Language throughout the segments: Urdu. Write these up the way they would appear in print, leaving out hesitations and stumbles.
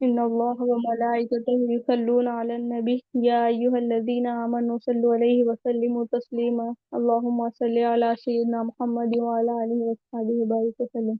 إن الله وملائكته يصلون على النبي يا أيها الذين آمنوا صلوا عليه وسلموا تسليما اللهم صل على سيدنا محمد وعلى آله وصحبه وبارك وسلم۔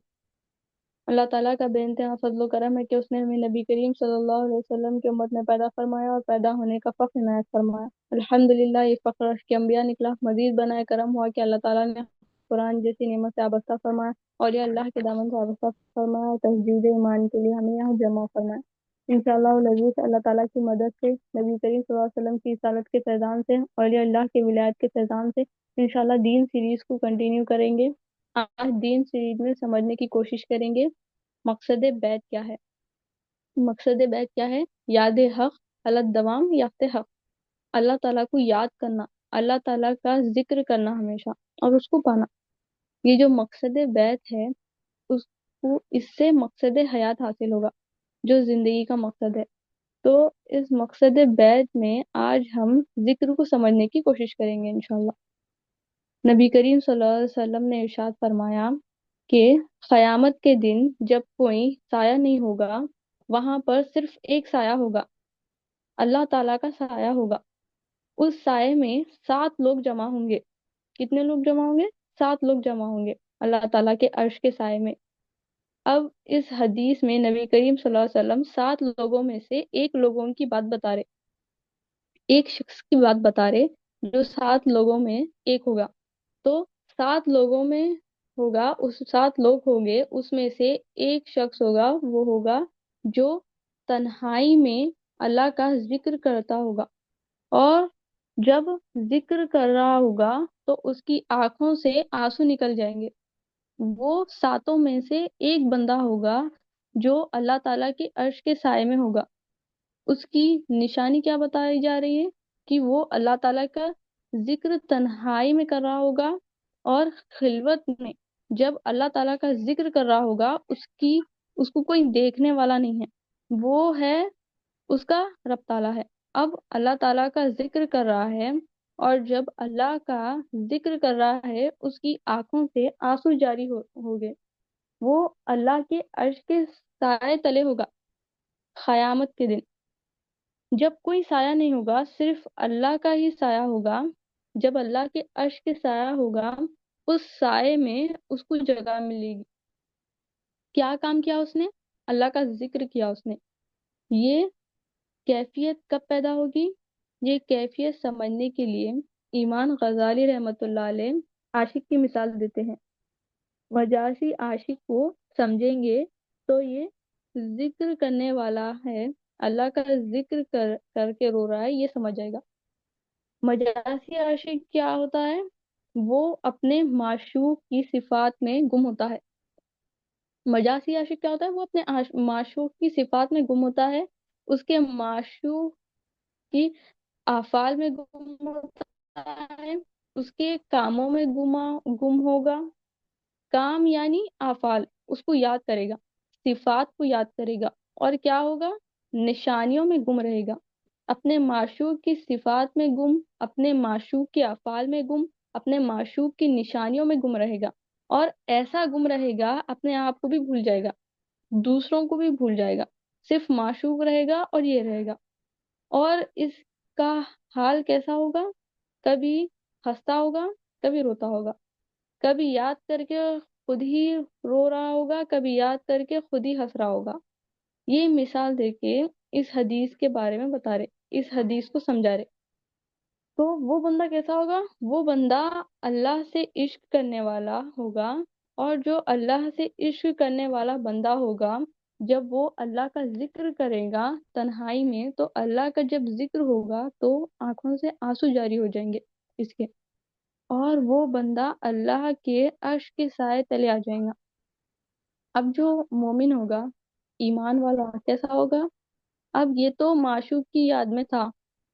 اللہ تعالیٰ کا بے انتہا فضل و کرم ہے کہ اس نے ہمیں نبی کریم صلی اللہ علیہ وسلم کی امت میں پیدا فرمایا اور پیدا ہونے کا فخر عنایت فرمایا۔ الحمدللہ، یہ فخر عرش کے انبیاء نکلا۔ مزید بنائے کرم ہوا کہ اللہ تعالیٰ نے قرآن جیسی نعمت سے آبستہ فرمایا اور یہ اللہ کے دامن سے آبستہ فرمایا اور تجدید ایمان کے لیے ہمیں یہاں جمع فرمایا۔ انشاءاللہ العزیز اللہ تعالیٰ کی مدد سے، نبی کریم صلی اللہ علیہ وسلم کی رسالت کے فیضان سے اور یہ اللہ کی ولایت کے فیضان سے انشاءاللہ دین سیریز کو کنٹینیو کریں گے۔ آج دین سیریز میں سمجھنے کی کوشش کریں گے مقصد بیت کیا ہے۔ مقصد بیت کیا ہے؟ یاد حق علی الدوام یافت حق، اللہ تعالیٰ کو یاد کرنا، اللہ تعالیٰ کا ذکر کرنا ہمیشہ اور اس کو پانا۔ یہ جو مقصد بیت ہے اس سے مقصد حیات حاصل ہوگا جو زندگی کا مقصد ہے۔ تو اس مقصد بیت میں آج ہم ذکر کو سمجھنے کی کوشش کریں گے انشاءاللہ۔ نبی کریم صلی اللہ علیہ وسلم نے ارشاد فرمایا کہ قیامت کے دن جب کوئی سایہ نہیں ہوگا، وہاں پر صرف ایک سایہ ہوگا، اللہ تعالیٰ کا سایہ ہوگا۔ اس سائے میں 7 لوگ جمع ہوں گے۔ کتنے لوگ جمع ہوں گے؟ 7 لوگ جمع ہوں گے اللہ تعالیٰ کے عرش کے سائے میں۔ اب اس حدیث میں نبی کریم صلی اللہ علیہ وسلم 7 لوگوں میں سے کی بات بتا رہے، ایک شخص کی بات بتا رہے جو 7 لوگوں میں ایک ہوگا۔ تو 7 لوگوں میں ہوگا، اس 7 لوگ ہوں گے، اس میں سے ایک شخص ہوگا، وہ ہوگا جو تنہائی میں اللہ کا ذکر کرتا ہوگا، اور جب ذکر کر رہا ہوگا تو اس کی آنکھوں سے آنسو نکل جائیں گے۔ وہ 7 میں سے ایک بندہ ہوگا جو اللہ تعالیٰ کے عرش کے سائے میں ہوگا۔ اس کی نشانی کیا بتائی جا رہی ہے؟ کہ وہ اللہ تعالیٰ کا ذکر تنہائی میں کر رہا ہوگا، اور خلوت میں جب اللہ تعالیٰ کا ذکر کر رہا ہوگا اس کو کوئی دیکھنے والا نہیں ہے، وہ ہے اس کا رب تعالیٰ ہے۔ اب اللہ تعالیٰ کا ذکر کر رہا ہے، اور جب اللہ کا ذکر کر رہا ہے اس کی آنکھوں سے آنسو جاری ہوگے، وہ اللہ کے عرش کے سائے تلے ہوگا قیامت کے دن، جب کوئی سایہ نہیں ہوگا، صرف اللہ کا ہی سایہ ہوگا۔ جب اللہ کے عرش کے سایہ ہوگا، اس سائے میں اس کو جگہ ملے گی۔ کیا کام کیا اس نے؟ اللہ کا ذکر کیا اس نے۔ یہ کیفیت کب پیدا ہوگی؟ یہ کیفیت سمجھنے کے لیے ایمان غزالی رحمۃ اللہ علیہ عاشق کی مثال دیتے ہیں۔ مجازی عاشق کو سمجھیں گے تو یہ ذکر کرنے والا ہے، اللہ کا ذکر کر کے رو رہا ہے، یہ سمجھ جائے گا۔ مجازی عاشق کیا ہوتا ہے؟ وہ اپنے معشوق کی صفات میں گم ہوتا ہے۔ مجازی عاشق کیا ہوتا ہے؟ وہ اپنے معشوق کی صفات میں گم ہوتا ہے، اس کے معشوق کی افعال میں گم ہوتا ہے، اس کے کاموں میں گم ہوگا۔ کام یعنی افعال، اس کو یاد کرے گا، صفات کو یاد کرے گا، اور کیا ہوگا؟ نشانیوں میں گم رہے گا۔ اپنے معشوق کی صفات میں گم، اپنے معشوق کے افعال میں گم، اپنے معشوق کی نشانیوں میں گم رہے گا، اور ایسا گم رہے گا اپنے آپ کو بھی بھول جائے گا، دوسروں کو بھی بھول جائے گا، صرف معشوق رہے گا اور یہ رہے گا۔ اور اس کا حال کیسا ہوگا؟ کبھی ہنستا ہوگا، کبھی روتا ہوگا، کبھی یاد کر کے خود ہی رو رہا ہوگا، کبھی یاد کر کے خود ہی ہنس رہا ہوگا۔ یہ مثال دے کے اس حدیث کے بارے میں بتا رہے، اس حدیث کو سمجھا رہے۔ تو وہ بندہ کیسا ہوگا؟ وہ بندہ اللہ سے عشق کرنے والا ہوگا، اور جو اللہ سے عشق کرنے والا بندہ ہوگا، جب وہ اللہ کا ذکر کرے گا تنہائی میں، تو اللہ کا جب ذکر ہوگا تو آنکھوں سے آنسو جاری ہو جائیں گے اس کے، اور وہ بندہ اللہ کے عرش کے سائے تلے آ جائے گا۔ اب جو مومن ہوگا، ایمان والا، کیسا ہوگا؟ اب یہ تو معشوق کی یاد میں تھا،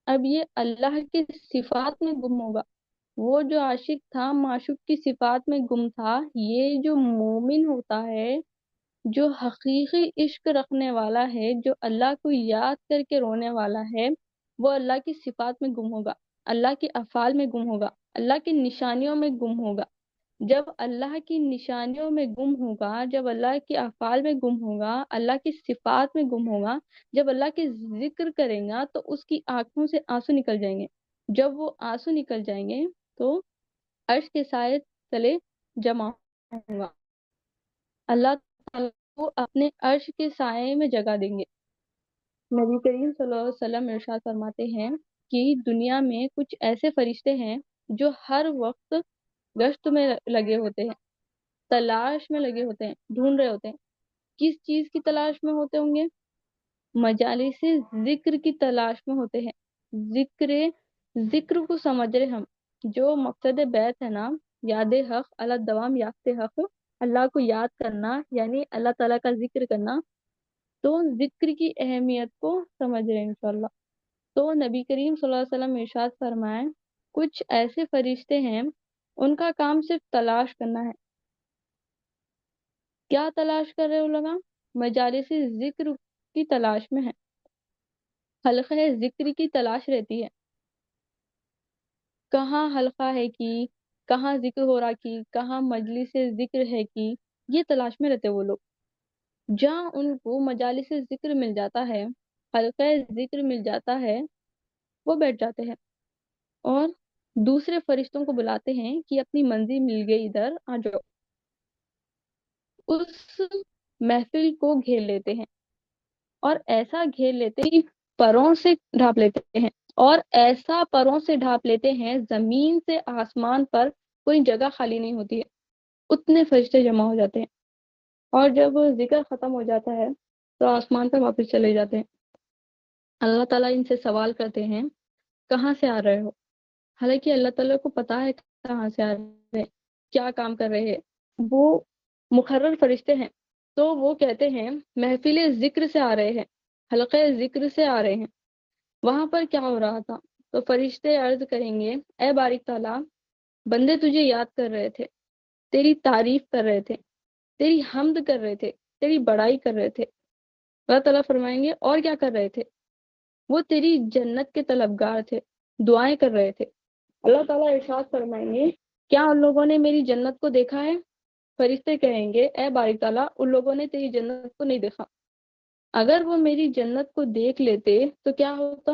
اب یہ اللہ کی صفات میں گم ہوگا۔ وہ جو عاشق تھا معشوق کی صفات میں گم تھا، یہ جو مومن ہوتا ہے، جو حقیقی عشق رکھنے والا ہے، جو اللہ کو یاد کر کے رونے والا ہے، وہ اللہ کی صفات میں گم ہوگا، اللہ کے افعال میں گم ہوگا، اللہ کی نشانیوں میں گم ہوگا۔ جب اللہ کی نشانیوں میں گم ہوگا، جب اللہ کے افعال میں گم ہوگا، اللہ کی صفات میں گم ہوگا، جب اللہ کے ذکر کرے گا تو اس کی آنکھوں سے آنسو نکل جائیں گے۔ جب وہ آنسو نکل جائیں گے تو عرش کے سائے تلے جمع ہوگا، اللہ تعالیٰ کو اپنے عرش کے سائے میں جگہ دیں گے۔ نبی کریم صلی اللہ علیہ وسلم ارشاد فرماتے ہیں کہ دنیا میں کچھ ایسے فرشتے ہیں جو ہر وقت گشت میں لگے ہوتے ہیں، تلاش میں لگے ہوتے ہیں، ڈھونڈ رہے ہوتے ہیں۔ کس چیز کی تلاش میں ہوتے ہوں گے؟ مجالس ذکر کی تلاش میں ہوتے ہیں۔ ذکر ذکر کو سمجھ رہے ہم، جو مقصد بیت ہے نا، یاد حق اللہ دوام یافت حق، اللہ کو یاد کرنا یعنی اللہ تعالیٰ کا ذکر کرنا، تو ذکر کی اہمیت کو سمجھ رہے ہیں انشاءاللہ۔ تو نبی کریم صلی اللہ علیہ وسلم ارشاد فرمائیں کچھ ایسے فرشتے ہیں ان کا کام صرف تلاش کرنا ہے۔ کیا تلاش کر رہے ہو لوگ؟ مجالس ذکر کی تلاش میں ہے، حلقہ ذکر کی تلاش رہتی ہے، کہاں حلقہ ہے کی، کہاں ذکر ہو رہا کی، کہاں مجلس ذکر ہے کی، یہ تلاش میں رہتے وہ لوگ۔ جہاں ان کو مجالس ذکر مل جاتا ہے، حلقہ ذکر مل جاتا ہے، وہ بیٹھ جاتے ہیں اور دوسرے فرشتوں کو بلاتے ہیں کہ اپنی منزل مل گئی، ادھر آ جاؤ۔ اس محفل کو گھیر لیتے ہیں اور ایسا گھیر لیتے ہیں، پروں سے ڈھانپ لیتے ہیں، اور ایسا پروں سے ڈھانپ لیتے ہیں زمین سے آسمان پر کوئی جگہ خالی نہیں ہوتی ہے، اتنے فرشتے جمع ہو جاتے ہیں۔ اور جب ذکر ختم ہو جاتا ہے تو آسمان پر واپس چلے جاتے ہیں۔ اللہ تعالیٰ ان سے سوال کرتے ہیں کہاں سے آ رہے ہو؟ حالانکہ اللہ تعالیٰ کو پتا ہے کہاں سے آ رہے ہیں، کیا کام کر رہے ہیں، وہ مقرر فرشتے ہیں۔ تو وہ کہتے ہیں محفل ذکر سے آ رہے ہیں، حلقہ ذکر سے آ رہے ہیں، وہاں پر کیا ہو رہا تھا؟ تو فرشتے عرض کریں گے اے بارک تعالیٰ، بندے تجھے یاد کر رہے تھے، تیری تعریف کر رہے تھے، تیری حمد کر رہے تھے، تیری بڑائی کر رہے تھے۔ اللہ تعالیٰ فرمائیں گے اور کیا کر رہے تھے؟ وہ تیری جنت کے طلبگار تھے، دعائیں کر رہے تھے۔ اللہ تعالیٰ ارشاد فرمائیں گے کیا ان لوگوں نے میری جنت کو دیکھا ہے؟ فرشتے کہیں گے اے بارک تعالیٰ، ان لوگوں نے تیری جنت کو نہیں دیکھا۔ اگر وہ میری جنت کو دیکھ لیتے تو کیا ہوتا؟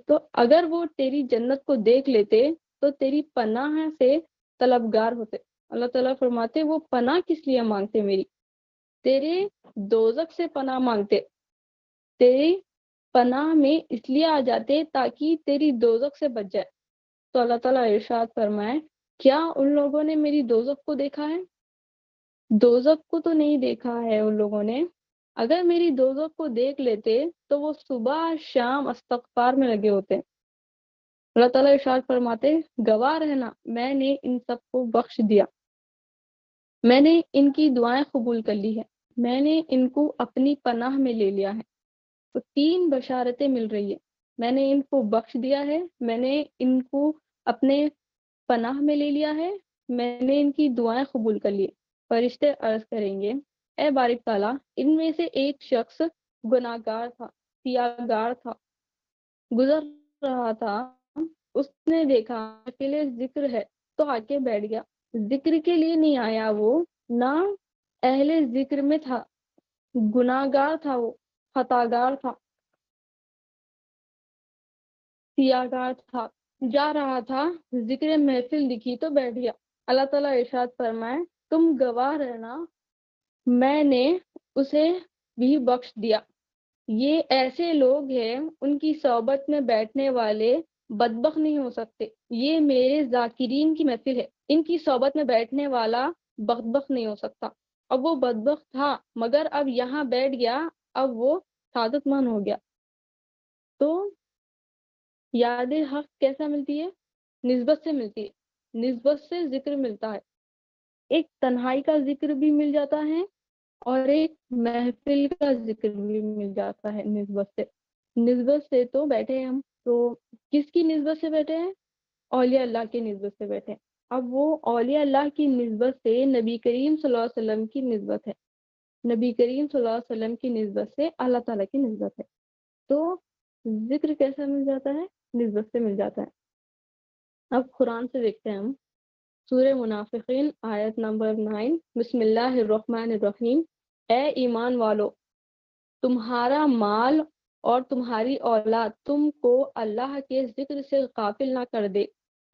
تو اگر وہ تیری جنت کو دیکھ لیتے تو تیری پناہ سے طلبگار ہوتے۔ اللہ تعالیٰ فرماتے وہ پناہ کس لیے مانگتے میری؟ تیرے دوزخ سے پناہ مانگتے، تیری پناہ میں اس لیے آ جاتے تاکہ تیری دوزخ سے بچ جائے۔ تو اللہ تعالیٰ ارشاد فرمائے کیا ان لوگوں نے میری دوزخ کو دیکھا ہے؟ دوزخ کو تو نہیں دیکھا ہے ان لوگوں نے۔ اگر میری دوزخ کو دیکھ لیتے تو وہ صبح شام استغفار میں لگے ہوتے۔ اللہ تعالیٰ ارشاد فرماتے گواہ رہنا میں نے ان سب کو بخش دیا، میں نے ان کی دعائیں قبول کر لی ہے، میں نے ان کو اپنی پناہ میں لے لیا ہے۔ تو تین بشارتیں مل رہی ہیں، میں نے ان کو بخش دیا ہے، میں نے ان کو اپنے پناہ میں لے لیا ہے، میں نے ان کی دعائیں قبول کر لی۔ فرشتے عرض کریں گے اے بارک تعالیٰ، ان میں سے ایک شخص گناہ گار تھا، سیاہ گار تھا، گزر رہا تھا، اس نے دیکھا کے لیے ذکر ہے تو آ کے بیٹھ گیا، ذکر کے لیے نہیں آیا، وہ نہ اہل ذکر میں تھا، گناہ گار تھا، وہ خطاگار تھا، سیاہ گار تھا، جا رہا تھا، ذکر محفل دکھی تو بیٹھ گیا۔ اللہ تعالیٰ ارشاد فرمائے تم گواہ رہنا میں نے اسے بھی بخش دیا۔ یہ ایسے لوگ ہیں ان کی صحبت میں بیٹھنے والے بدبخت نہیں ہو سکتے، یہ میرے ذاکرین کی محفل ہے، ان کی صحبت میں بیٹھنے والا بدبخت نہیں ہو سکتا۔ اب وہ بدبخت تھا مگر اب یہاں بیٹھ گیا، اب وہ سعادت مند ہو گیا۔ تو یاد حق کیسا ملتی ہے؟ نسبت سے ملتی ہے، نسبت سے ذکر ملتا ہے، ایک تنہائی کا ذکر بھی مل جاتا ہے اور ایک محفل کا ذکر بھی مل جاتا ہے نسبت سے۔ نسبت سے تو بیٹھے ہیں ہم، تو کس کی نسبت سے بیٹھے ہیں؟ اولیاء اللہ کی نسبت سے بیٹھے ہیں۔ اب وہ اولیاء اللہ کی نسبت سے نبی کریم صلی اللہ علیہ وسلم کی نسبت ہے، نبی کریم صلی اللہ علیہ وسلم کی نسبت سے اللہ تعالیٰ کی نسبت ہے۔ تو ذکر کیسا مل جاتا ہے؟ نسبت سے مل جاتا ہے۔ اب قرآن سے دیکھتے ہیں ہم سورہ منافقین آیت نمبر 9۔ بسم اللہ الرحمن الرحیم۔ اے ایمان والو، تمہارا مال اور تمہاری اولاد تم کو اللہ کے ذکر سے غافل نہ کر دے،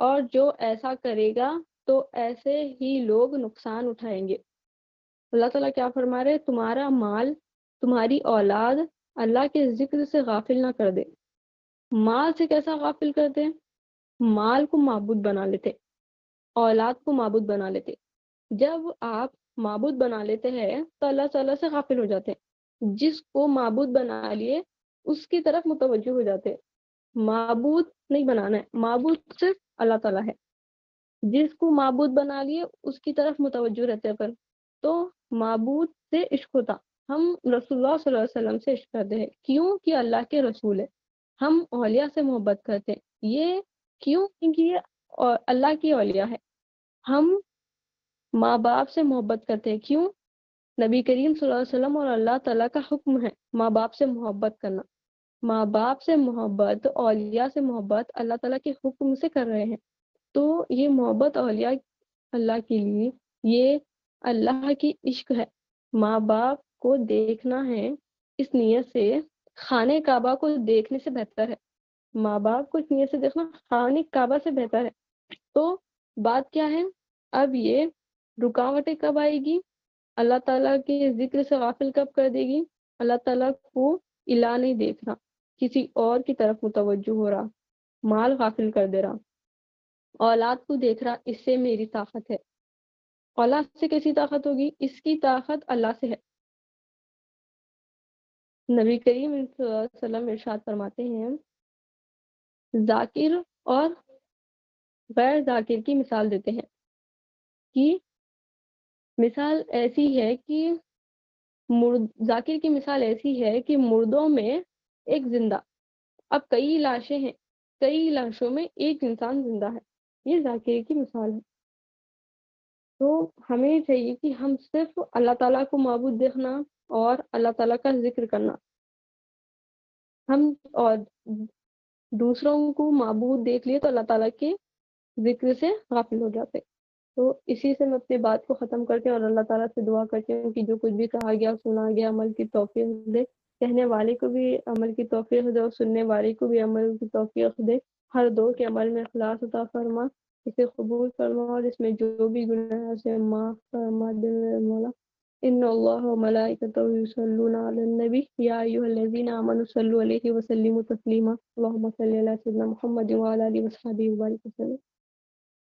اور جو ایسا کرے گا تو ایسے ہی لوگ نقصان اٹھائیں گے۔ اللہ تعالیٰ کیا فرما رہے؟ تمہارا مال، تمہاری اولاد اللہ کے ذکر سے غافل نہ کر دے۔ مال سے کیسا غافل کر دے؟ مال کو معبود بنا لیتے، اولاد کو معبود بنا لیتے۔ جب آپ معبود بنا لیتے ہیں تو اللہ تعالیٰ سے غافل ہو جاتے ہیں۔ جس کو معبود بنا لیے اس کی طرف متوجہ ہو جاتے ہیں۔ معبود نہیں بنانا ہے، معبود صرف اللہ تعالیٰ ہے۔ جس کو معبود بنا لیے اس کی طرف متوجہ رہتے ہیں۔ پر تو معبود سے عشق ہوتا، ہم رسول اللہ صلی اللہ علیہ وسلم سے عشق کرتے ہیں، کیوں کہ اللہ کے رسول ہے۔ ہم اولیاء سے محبت کرتے ہیں، یہ کیوں؟ کیونکہ یہ اللہ کی اولیاء ہے۔ ہم ماں باپ سے محبت کرتے ہیں، کیوں؟ نبی کریم صلی اللہ علیہ وسلم اور اللہ تعالیٰ کا حکم ہے ماں باپ سے محبت کرنا۔ ماں باپ سے محبت، اولیاء سے محبت اللہ تعالیٰ کے حکم سے کر رہے ہیں۔ تو یہ محبت اولیاء اللہ کے لیے، یہ اللہ کی عشق ہے۔ ماں باپ کو دیکھنا ہے اس نیت سے، خانہ کعبہ کو دیکھنے سے بہتر ہے۔ ماں باپ کو اس نیت سے دیکھنا خانہ کعبہ سے بہتر ہے۔ تو بات کیا ہے؟ اب یہ رکاوٹیں کب آئے گی؟ اللہ تعالیٰ کے ذکر سے غافل کب کر دے گی؟ اللہ تعالیٰ کو الہ نہیں دیکھ رہا، کسی اور کی طرف متوجہ ہو رہا، مال غافل کر دے رہا، اولاد کو دیکھ رہا، اس سے میری طاقت ہے۔ اولاد سے کیسی طاقت ہوگی؟ اس کی طاقت اللہ سے ہے۔ نبی کریم صلی اللہ علیہ وسلم ارشاد فرماتے ہیں، ذاکر اور غیر ذاکر کی مثال دیتے ہیں کہ مثال ایسی ہے کہ ذاکر کی مثال ایسی ہے کہ مردوں میں ایک زندہ۔ اب کئی لاشیں ہیں، کئی لاشوں میں ایک انسان زندہ ہے، یہ ذاکر کی مثال ہے۔ تو ہمیں چاہیے کہ ہم صرف اللہ تعالیٰ کو معبود دیکھنا اور اللہ تعالیٰ کا ذکر کرنا۔ ہم اور دوسروں کو معبود دیکھ لیے تو اللہ تعالیٰ کے ذکر سے غافل ہو جاتے۔ تو اسی سے میں اپنی بات کو ختم کرتی ہوں اور اللہ تعالیٰ سے دعا کرتی ہوں کہ جو کچھ بھی کہا گیا سنا گیا عمل کی توفیق دے، کہنے والے کو بھی عمل کی توفیق دے اور سننے والے کو بھی عمل کی توفیق دے۔ ہر دور کے عمل میں اخلاص عطا فرما، اسے قبول فرما اور اس میں جو بھی گناہ ہے اسے معاف فرما دے مولا۔ ان اللہ و ملائکتہ یصلون علی النبی یا ایھا الذین آمنوا صلوا علیہ وسلموا تسلیما۔ اللہم صلی علی سیدنا محمد وعلی آلہ وصحبہ وبارک وسلم۔